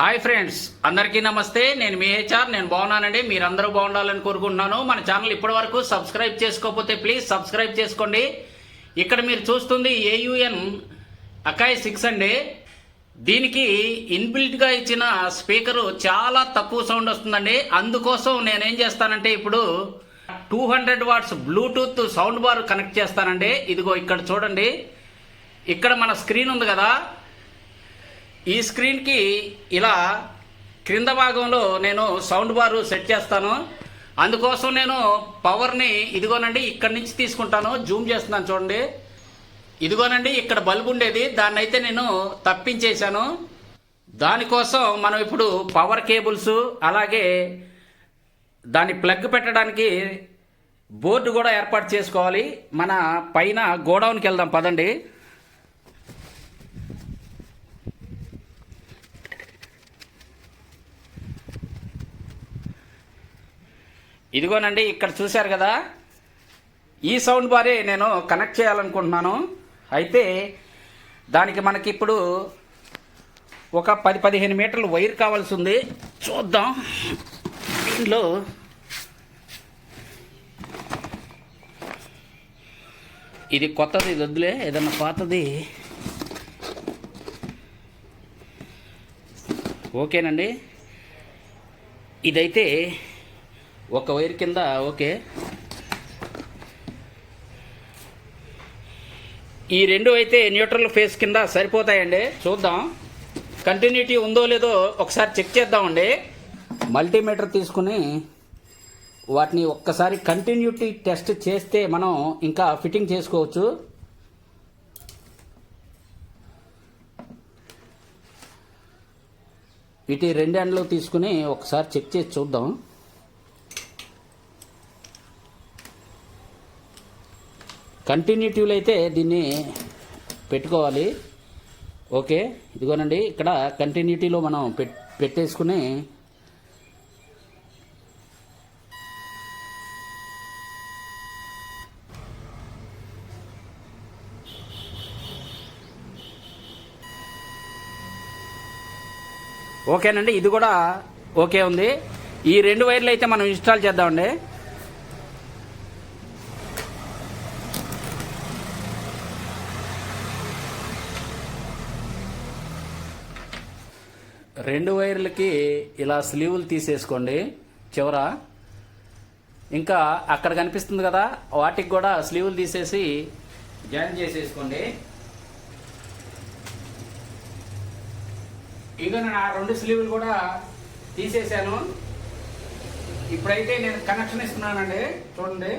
Hi friends, అందరికీ నమస్తే. నేను మీ హెచ్ఆర్. నేను బాగున్నానండి. మీరందరూ బాగుండాలని కోరుకుంటున్నాను. మన ఛానల్ ఇప్పటి వరకు సబ్స్క్రైబ్ చేసుకోకపోతే ప్లీజ్ సబ్స్క్రైబ్ చేసుకోండి. ఇక్కడ మీరు చూస్తుంది AUN అకాయ్ 6 అండి. దీనికి ఇన్బిల్ట్గా ఇచ్చిన స్పీకరు చాలా తక్కువ సౌండ్ వస్తుందండి. అందుకోసం నేనేం చేస్తానంటే ఇప్పుడు 200 watts bluetooth sound bar connect చేస్తానండి. ఇదిగో ఇక్కడ చూడండి, ఇక్కడ మన స్క్రీన్ ఉంది కదా, ఈ స్క్రీన్కి ఇలా క్రింద భాగంలో నేను సౌండ్ బార్ సెట్ చేస్తాను. అందుకోసం నేను పవర్ని ఇదిగోనండి ఇక్కడి నుంచి తీసుకుంటాను. జూమ్ చేస్తున్నాను చూడండి. ఇదిగోనండి ఇక్కడ బల్బ్ ఉండేది, దాన్ని అయితే నేను తప్పించేశాను. దానికోసం మనం ఇప్పుడు పవర్ కేబుల్స్ అలాగే దాన్ని ప్లగ్ పెట్టడానికి బోర్డు కూడా ఏర్పాటు చేసుకోవాలి. మన పైన గోడౌన్కి వెళ్దాం పదండి. ఇదిగోనండి ఇక్కడ చూశారు కదా, ఈ సౌండ్ బారే నేను కనెక్ట్ చేయాలనుకుంటున్నాను. అయితే దానికి మనకి ఇప్పుడు ఒక 10-15 మీటర్ల వైర్ కావాల్సి ఉంది. చూద్దాం. దీనిలో ఇది కొత్తది, ఇది వద్దులే, ఏదన్నా పాతది. ఓకేనండి, ఇదైతే ఒక వైర్ కింద ఓకే. ఈ రెండు అయితే న్యూట్రల్ ఫేస్ కింద సరిపోతాయండి. చూద్దాం కంటిన్యూటీ ఉందో లేదో ఒకసారి చెక్ చేద్దామండి. మల్టీమీటర్ తీసుకుని వాటిని ఒక్కసారి కంటిన్యూటీ టెస్ట్ చేస్తే మనం ఇంకా ఫిట్టింగ్ చేసుకోవచ్చు. ఇటు రెండు ఎండ్లు తీసుకుని ఒకసారి చెక్ చేసి చూద్దాం. కంటిన్యూటీలో అయితే దీన్ని పెట్టుకోవాలి. ఓకే, ఇదిగోనండి ఇక్కడ కంటిన్యూటీలో మనం పెట్టేసుకుని ఓకేనండి, ఇది కూడా ఓకే ఉంది. ఈ రెండు వైర్లు అయితే మనం ఇన్స్టాల్ చేద్దామండి. రెండు వైర్లకి ఇలా స్లీవులు తీసేసుకోండి చివర. ఇంకా అక్కడ కనిపిస్తుంది కదా, వాటికి కూడా స్లీవులు తీసేసి జాయిన్ చేసేసుకోండి. ఇక నేను ఆ రెండు స్లీవులు కూడా తీసేసాను. ఇప్పుడైతే నేను కనెక్షన్ ఇస్తున్నానండి. చూడండి,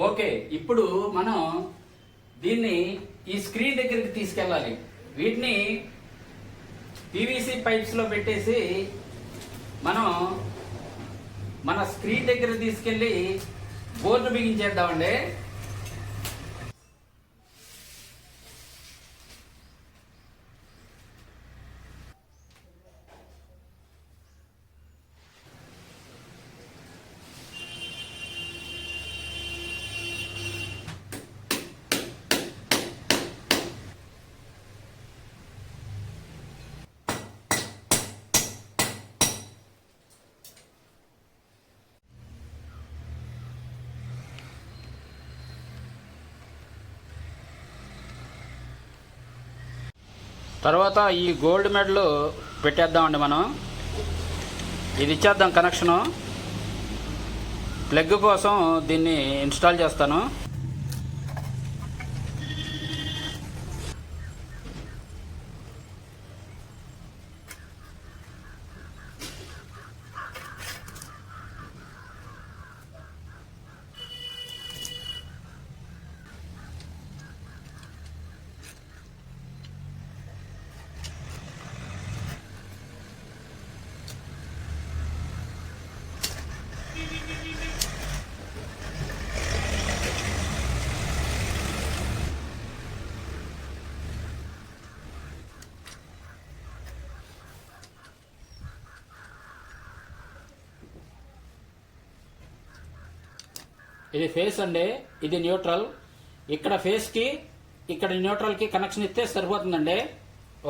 ఓకే. ఇప్పుడు మనం దీన్ని ఈ స్క్రీన్ దగ్గరికి తీసుకెళ్ళాలి. వీటిని PVC పైప్స్లో పెట్టేసి మనం మన స్క్రీన్ దగ్గర తీసుకెళ్ళి బోర్డు బిగించేద్దామండి. తర్వాత ఈ గోల్డ్ మెడల్ పెట్టేద్దామండి. మనం ఇది ఇచ్చేద్దాం కనెక్షను. ప్లగ్ కోసం దీన్ని ఇన్స్టాల్ చేస్తాను. ఇది ఫేస్ అండి, ఇది న్యూట్రల్. ఇక్కడ ఫేస్కి ఇక్కడ న్యూట్రల్కి కనెక్షన్ ఇస్తే సరిపోతుందండి.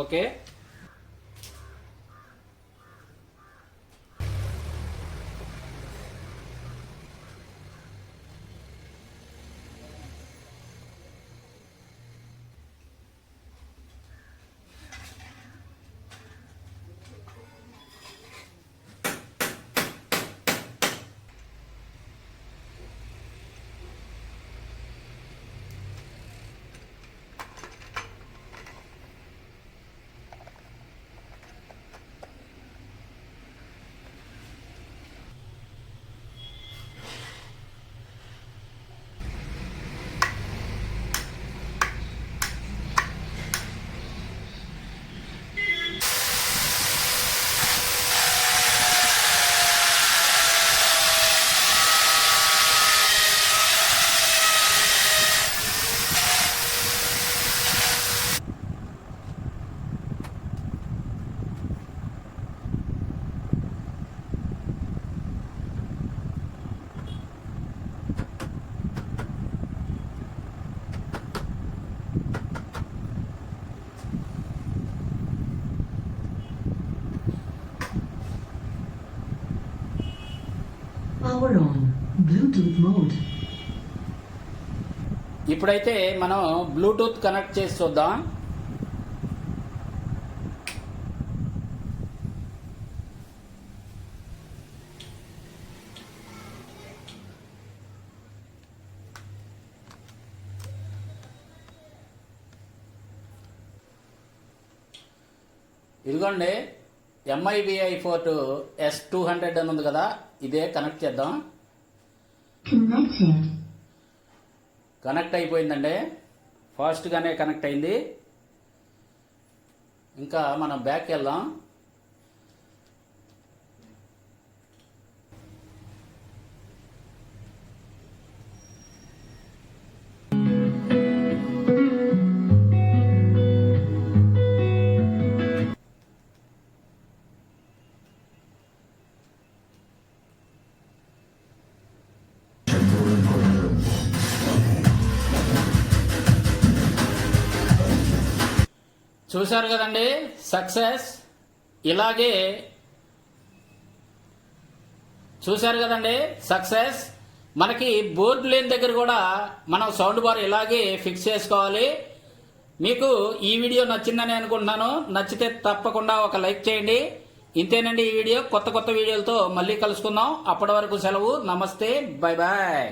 Okay, Power on. Bluetooth mode. ఇప్పుడైతే మనం బ్లూటూత్ కనెక్ట్ చేసి చూద్దాం. ఇదిగోండి, MIBI పోర్ట్ S200 అని ఉంది కదా, ఇదే కనెక్ట్ చేద్దాం. Connected. కనెక్ట్ అయిపోయిందండి, ఫాస్ట్గానే కనెక్ట్ అయింది. ఇంకా మనం బ్యాక్ వెళ్దాం. చూశారు కదండి, సక్సెస్. ఇలాగే చూశారు కదండి, సక్సెస్. మనకి బోర్డు లేని దగ్గర కూడా మనం సౌండ్ బార్ ఇలాగే ఫిక్స్ చేసుకోవాలి. మీకు ఈ వీడియో నచ్చిందని అనుకుంటున్నాను. నచ్చితే తప్పకుండా ఒక లైక్ చేయండి. ఇంతేనండి ఈ వీడియో. కొత్త వీడియోలతో మళ్ళీ కలుసుకుందాం. అప్పటి వరకు సెలవు. నమస్తే, బై బాయ్.